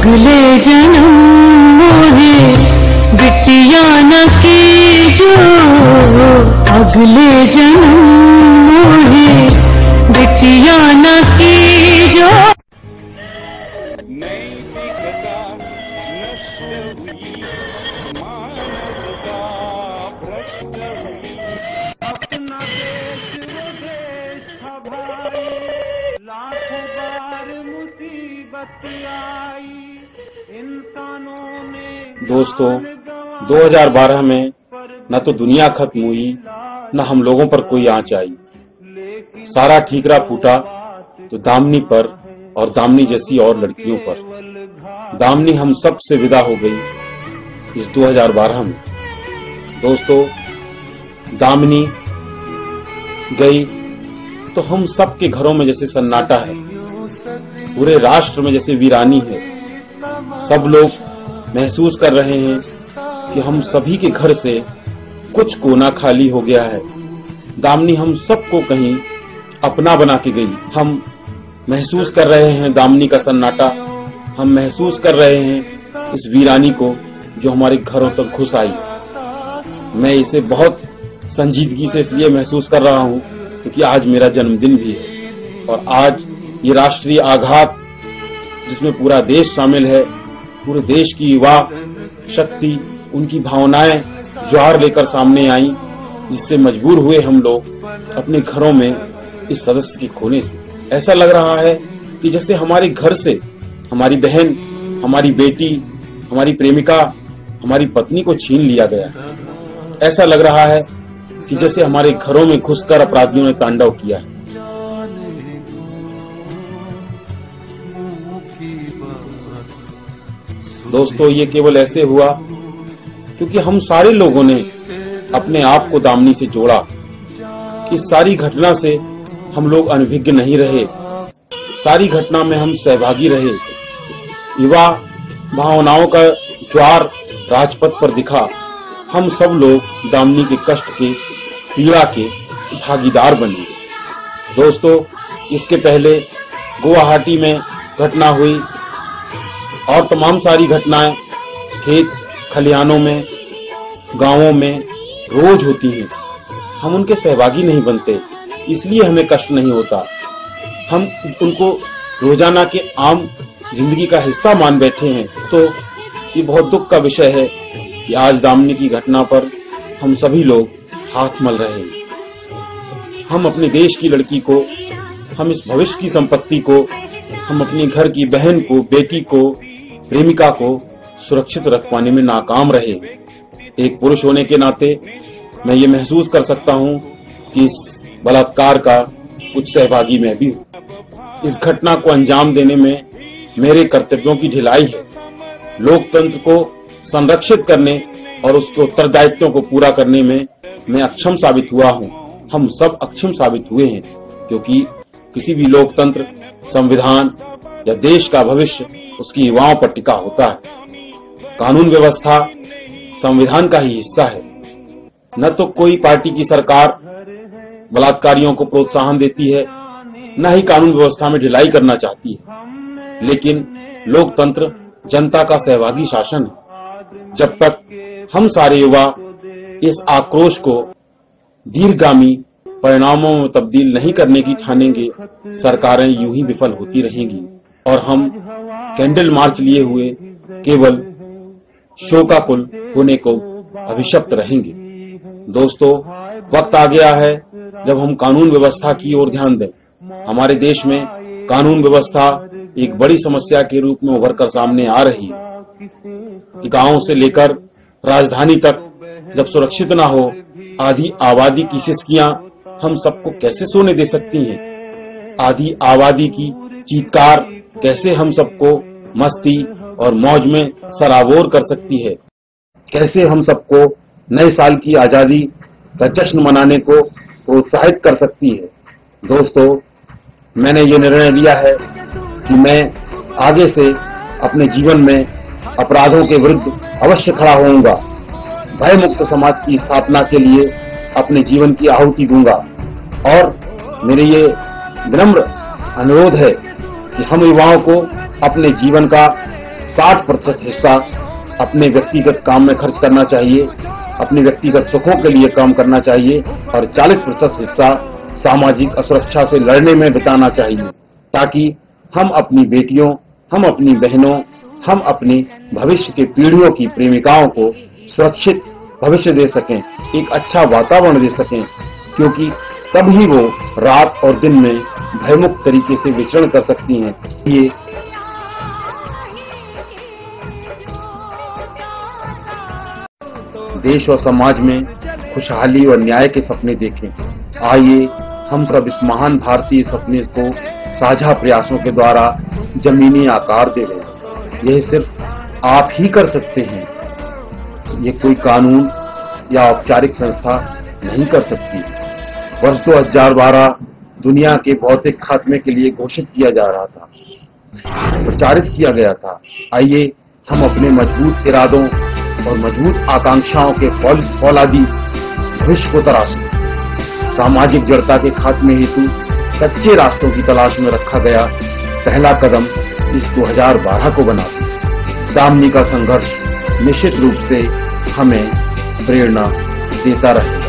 अगले जन्म मोहे बिटिया न कीजो, अगले जन्म मोहे बिटिया न कीजो। नैतिकता नष्ट हुई, मानवता भ्रष्ट हुई। अपना देश वो देश था भाई, लाखों बार मुसीबत आई, इंसानों ने। दोस्तों, 2012 में न तो दुनिया खत्म हुई, न हम लोगों पर कोई आंच आई। सारा ठीकरा फूटा तो दामिनी पर और दामिनी जैसी और लड़कियों पर। दामिनी हम सब से विदा हो गई इस 2012 में। दोस्तों, दामिनी गई तो हम सब के घरों में जैसे सन्नाटा है, पूरे राष्ट्र में जैसे वीरानी है। सब लोग महसूस कर रहे हैं कि हम सभी के घर से कुछ कोना खाली हो गया है। दामिनी हम सबको कहीं अपना बना के गई। हम महसूस कर रहे हैं दामिनी का सन्नाटा, हम महसूस कर रहे हैं इस वीरानी को जो हमारे घरों तक घुस आई। मैं इसे बहुत संजीदगी से इसलिए महसूस कर रहा हूं क्योंकि आज मेरा जन्मदिन भी है और आज ये राष्ट्रीय आघात जिसमें पूरा देश शामिल है, पूरे देश की युवा शक्ति, उनकी भावनाएं ज्वार लेकर सामने आई, जिससे मजबूर हुए हम लोग अपने घरों में इस सदस्य के खोने से। ऐसा लग रहा है कि जैसे हमारे घर से हमारी बहन, हमारी बेटी, हमारी प्रेमिका, हमारी पत्नी को छीन लिया गया। ऐसा लग रहा है कि जैसे हमारे घरों में घुसकर अपराधियों ने तांडव किया है। दोस्तों, ये केवल ऐसे हुआ क्योंकि हम सारे लोगों ने अपने आप को दामिनी से जोड़ा। इस सारी घटना से हम लोग अनभिज्ञ नहीं रहे, सारी घटना में हम सहभागी रहे। युवा भावनाओं का ज्वार राजपथ पर दिखा। हम सब लोग दामिनी के कष्ट के, पीड़ा के भागीदार बने। दोस्तों, इसके पहले गुवाहाटी में घटना हुई और तमाम सारी घटनाएं खेत खलिहानों में, गांवों में रोज होती हैं। हम उनके सहभागी नहीं बनते, इसलिए हमें कष्ट नहीं होता। हम उनको रोजाना के आम जिंदगी का हिस्सा मान बैठे हैं। तो ये बहुत दुख का विषय है कि आज दामिनी की घटना पर हम सभी लोग हाथ मल रहे हैं। हम अपने देश की लड़की को, हम इस भविष्य की संपत्ति को, हम अपने घर की बहन को, बेटी को, प्रेमिका को सुरक्षित रख पाने में नाकाम रहे। एक पुरुष होने के नाते मैं ये महसूस कर सकता हूँ कि इस बलात्कार का कुछ सहभागी मैं भी हूँ। इस घटना को अंजाम देने में मेरे कर्तव्यों की ढिलाई है। लोकतंत्र को संरक्षित करने और उसके उत्तरदायित्वों को पूरा करने में मैं अक्षम साबित हुआ हूँ। हम सब अक्षम साबित हुए हैं क्योंकि किसी भी लोकतंत्र, संविधान या देश का भविष्य उसकी युवाओं पर टिका होता है। कानून व्यवस्था संविधान का ही हिस्सा है। न तो कोई पार्टी की सरकार बलात्कारियों को प्रोत्साहन देती है, न ही कानून व्यवस्था में ढिलाई करना चाहती है, लेकिन लोकतंत्र जनता का सहभागी शासन है। जब तक हम सारे युवा इस आक्रोश को दीर्घगामी परिणामों में तब्दील नहीं करने की ठानेंगे, सरकारें यूं ही विफल होती रहेंगी और हम कैंडल मार्च लिए हुए केवल शोकाकुल होने को अभिशप्त रहेंगे। दोस्तों, वक्त आ गया है जब हम कानून व्यवस्था की ओर ध्यान दें। हमारे देश में कानून व्यवस्था एक बड़ी समस्या के रूप में उभरकर सामने आ रही है। गांव से लेकर राजधानी तक जब सुरक्षित ना हो, आधी आबादी की सिसकियां हम सबको कैसे सोने दे सकती हैं? आधी आबादी की चीत्कार कैसे हम सबको मस्ती और मौज में सराबोर कर सकती है? कैसे हम सबको नए साल की आजादी का जश्न मनाने को प्रोत्साहित कर सकती है? दोस्तों, मैंने ये निर्णय लिया है कि मैं आगे से अपने जीवन में अपराधों के विरुद्ध अवश्य खड़ा होऊंगा। भय मुक्त समाज की स्थापना के लिए अपने जीवन की आहुति दूंगा और मेरे ये विनम्र अनुरोध है कि हम युवाओं को अपने जीवन का 60% हिस्सा अपने व्यक्तिगत काम में खर्च करना चाहिए, अपने व्यक्तिगत सुखों के लिए काम करना चाहिए और 40% हिस्सा सामाजिक असुरक्षा से लड़ने में बिताना चाहिए, ताकि हम अपनी बेटियों, हम अपनी बहनों, हम अपनी भविष्य के पीढ़ियों की प्रेमिकाओं को सुरक्षित भविष्य दे सकें, एक अच्छा वातावरण दे सकें, क्योंकि तब ही वो रात और दिन में भयमुक्त तरीके से विचरण कर सकती हैं। ये देश और समाज में खुशहाली और न्याय के सपने देखें। आइए हम सब इस महान भारतीय सपने को साझा प्रयासों के द्वारा जमीनी आकार दे दें। यह सिर्फ आप ही कर सकते हैं, ये कोई कानून या औपचारिक संस्था नहीं कर सकती। वर्ष 2012 दुनिया के भौतिक खात्मे के लिए घोषित किया जा रहा था, प्रचारित किया गया था। आइए हम अपने मजबूत इरादों और मजबूत आकांक्षाओं के फौलादी भविष्य को तराशें। सामाजिक जड़ता के खात्मे हेतु कच्चे रास्तों की तलाश में रखा गया पहला कदम इस 2012 को बनाते। दामनी का संघर्ष निश्चित रूप से हमें प्रेरणा देता रहे।